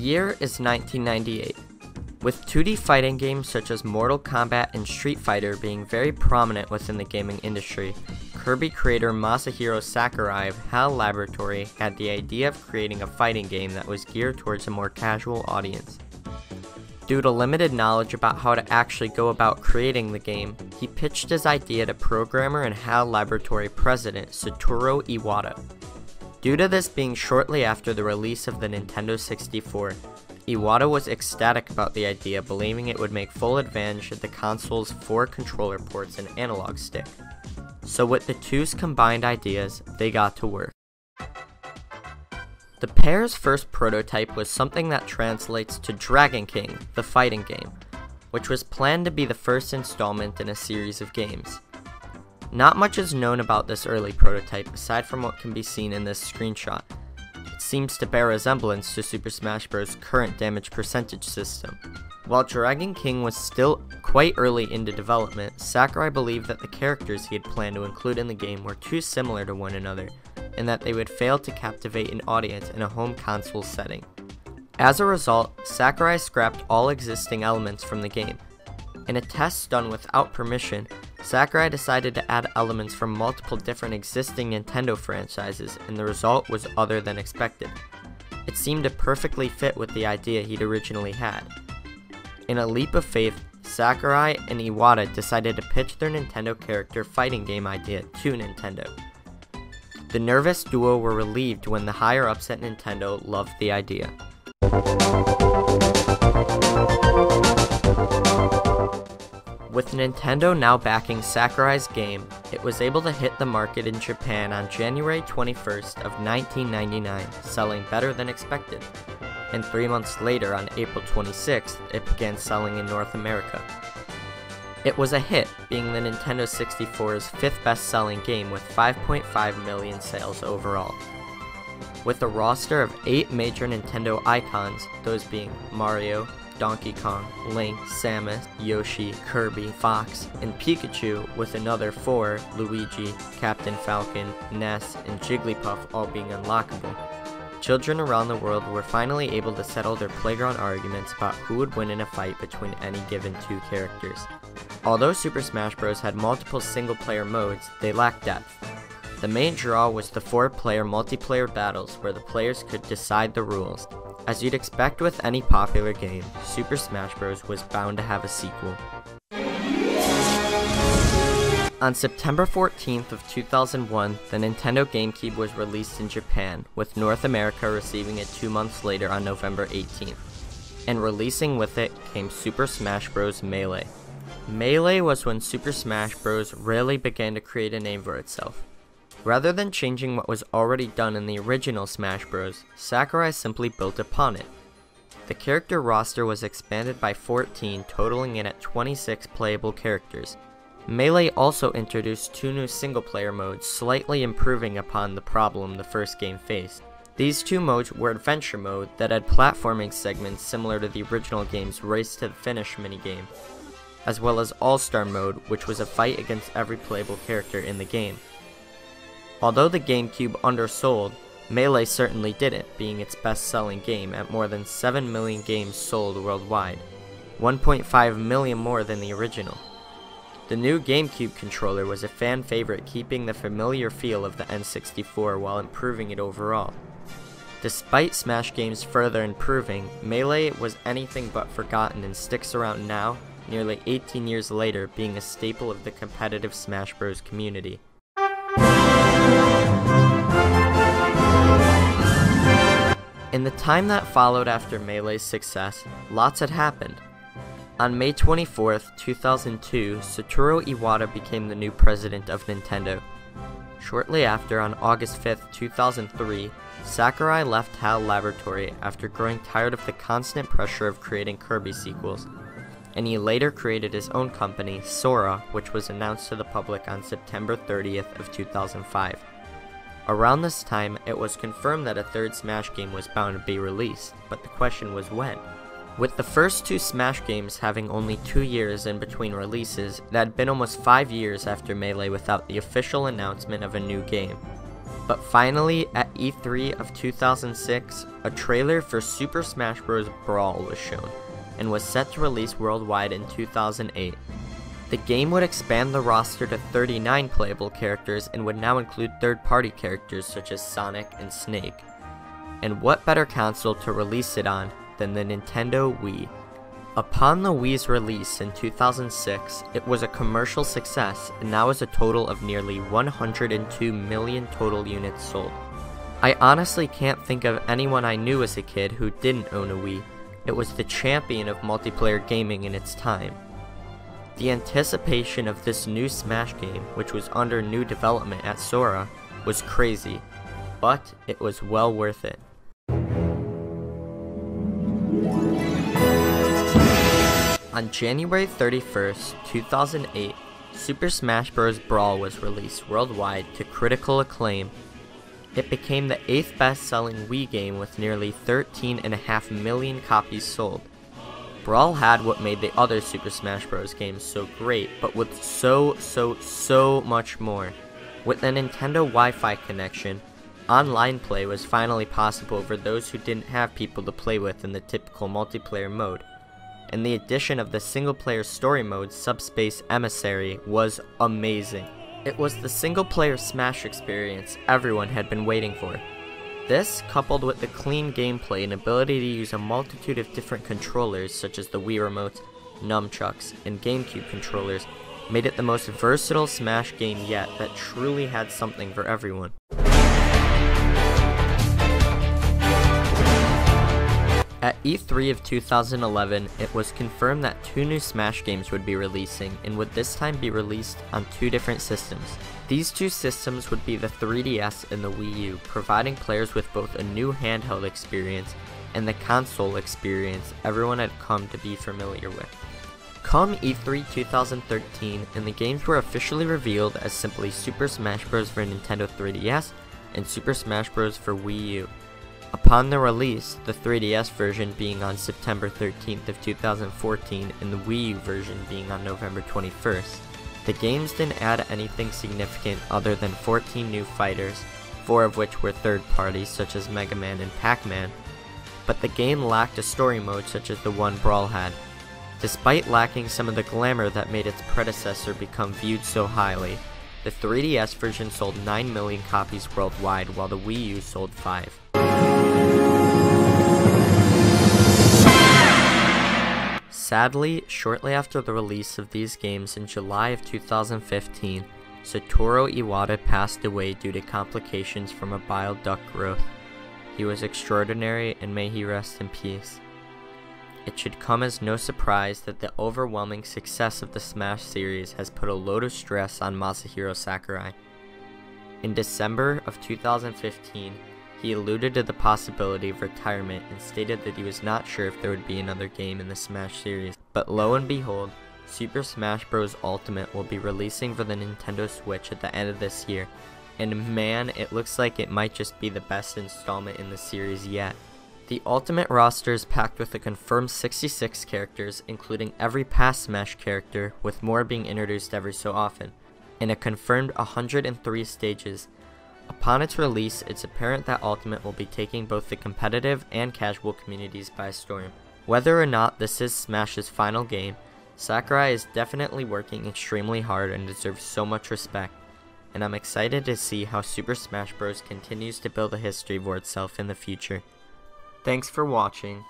year is 1998. With 2D fighting games such as Mortal Kombat and Street Fighter being very prominent within the gaming industry, Kirby creator Masahiro Sakurai of Hal Laboratory had the idea of creating a fighting game that was geared towards a more casual audience. Due to limited knowledge about how to actually go about creating the game, he pitched his idea to programmer and Hal Laboratory president Satoru Iwata. Due to this being shortly after the release of the Nintendo 64, Iwata was ecstatic about the idea, believing it would make full advantage of the console's 4 controller ports and analog stick. So with the two's combined ideas, they got to work. The pair's first prototype was something that translates to Dragon King, the fighting game, which was planned to be the first installment in a series of games. Not much is known about this early prototype aside from what can be seen in this screenshot. It seems to bear resemblance to Super Smash Bros. Current damage percentage system. While Dragon King was still quite early into development, Sakurai believed that the characters he had planned to include in the game were too similar to one another, and that they would fail to captivate an audience in a home console setting. As a result, Sakurai scrapped all existing elements from the game. In a test done without permission, Sakurai decided to add elements from multiple different existing Nintendo franchises, and the result was other than expected. It seemed to perfectly fit with the idea he'd originally had. In a leap of faith, Sakurai and Iwata decided to pitch their Nintendo character fighting game idea to Nintendo. The nervous duo were relieved when the higher-ups at Nintendo loved the idea. With Nintendo now backing Sakurai's game, it was able to hit the market in Japan on January 21st of 1999, selling better than expected. And 3 months later, on April 26th, it began selling in North America. It was a hit, being the Nintendo 64's 5th best-selling game with 5.5 million sales overall. With a roster of 8 major Nintendo icons, those being Mario, Donkey Kong, Link, Samus, Yoshi, Kirby, Fox, and Pikachu, with another 4, Luigi, Captain Falcon, Ness, and Jigglypuff all being unlockable, children around the world were finally able to settle their playground arguments about who would win in a fight between any given 2 characters. Although Super Smash Bros. Had multiple single-player modes, they lacked depth. The main draw was the 4-player multiplayer battles where the players could decide the rules. As you'd expect with any popular game, Super Smash Bros. Was bound to have a sequel. On September 14th of 2001, the Nintendo GameCube was released in Japan, with North America receiving it 2 months later on November 18th. And releasing with it came Super Smash Bros. Melee. Melee was when Super Smash Bros. Really began to create a name for itself. Rather than changing what was already done in the original Smash Bros., Sakurai simply built upon it. The character roster was expanded by 14, totaling it at 26 playable characters. Melee also introduced 2 new single-player modes, slightly improving upon the problem the first game faced. These 2 modes were Adventure Mode, that had platforming segments similar to the original game's Race to the Finish minigame, as well as All-Star Mode, which was a fight against every playable character in the game. Although the GameCube undersold, Melee certainly didn't, being its best-selling game at more than 7 million games sold worldwide, 1.5 million more than the original. The new GameCube controller was a fan favorite, keeping the familiar feel of the N64 while improving it overall. Despite Smash games further improving, Melee was anything but forgotten and sticks around now, nearly 18 years later, being a staple of the competitive Smash Bros. Community. In the time that followed after Melee's success, lots had happened. On May 24th, 2002, Satoru Iwata became the new president of Nintendo. Shortly after, on August 5th, 2003, Sakurai left Hal Laboratory after growing tired of the constant pressure of creating Kirby sequels, and he later created his own company, Sora, which was announced to the public on September 30th of 2005. Around this time, it was confirmed that a 3rd Smash game was bound to be released, but the question was when. With the first 2 Smash games having only 2 years in between releases, it had been almost 5 years after Melee without the official announcement of a new game. But finally, at E3 of 2006, a trailer for Super Smash Bros. Brawl was shown, and was set to release worldwide in 2008. The game would expand the roster to 39 playable characters and would now include third-party characters such as Sonic and Snake. And what better console to release it on than the Nintendo Wii? Upon the Wii's release in 2006, it was a commercial success and now has a total of nearly 102 million total units sold. I honestly can't think of anyone I knew as a kid who didn't own a Wii. It was the champion of multiplayer gaming in its time. The anticipation of this new Smash game, which was under new development at Sora, was crazy, but it was well worth it. On January 31st, 2008, Super Smash Bros. Brawl was released worldwide to critical acclaim. It became the 8th best-selling Wii game with nearly 13.5 million copies sold. Brawl had what made the other Super Smash Bros. Games so great, but with so much more. With the Nintendo Wi-Fi connection, online play was finally possible for those who didn't have people to play with in the typical multiplayer mode. And the addition of the single-player story mode, Subspace Emissary, was amazing. It was the single-player Smash experience everyone had been waiting for. This, coupled with the clean gameplay and ability to use a multitude of different controllers such as the Wii remotes, nunchucks, and GameCube controllers, made it the most versatile Smash game yet that truly had something for everyone. At E3 of 2011, it was confirmed that 2 new Smash games would be releasing, and would this time be released on 2 different systems. These 2 systems would be the 3DS and the Wii U, providing players with both a new handheld experience and the console experience everyone had come to be familiar with. Come E3 2013, and the games were officially revealed as simply Super Smash Bros. For Nintendo 3DS and Super Smash Bros. For Wii U. Upon the release, the 3DS version being on September 13th of 2014 and the Wii U version being on November 21st, the games didn't add anything significant other than 14 new fighters, 4 of which were third parties such as Mega Man and Pac-Man, but the game lacked a story mode such as the one Brawl had. Despite lacking some of the glamour that made its predecessor become viewed so highly, the 3DS version sold 9 million copies worldwide while the Wii U sold 5. Sadly, shortly after the release of these games in July of 2015, Satoru Iwata passed away due to complications from a bile duct growth. He was extraordinary, and may he rest in peace. It should come as no surprise that the overwhelming success of the Smash series has put a load of stress on Masahiro Sakurai. In December of 2015, he alluded to the possibility of retirement and stated that he was not sure if there would be another game in the Smash series. But lo and behold, Super Smash Bros. Ultimate will be releasing for the Nintendo Switch at the end of this year, and man, it looks like it might just be the best installment in the series yet. The Ultimate roster is packed with a confirmed 66 characters, including every past Smash character, with more being introduced every so often, and a confirmed 103 stages. Upon its release, it's apparent that Ultimate will be taking both the competitive and casual communities by storm. Whether or not this is Smash's final game, Sakurai is definitely working extremely hard and deserves so much respect, and I'm excited to see how Super Smash Bros. Continues to build a history for itself in the future. Thanks for watching.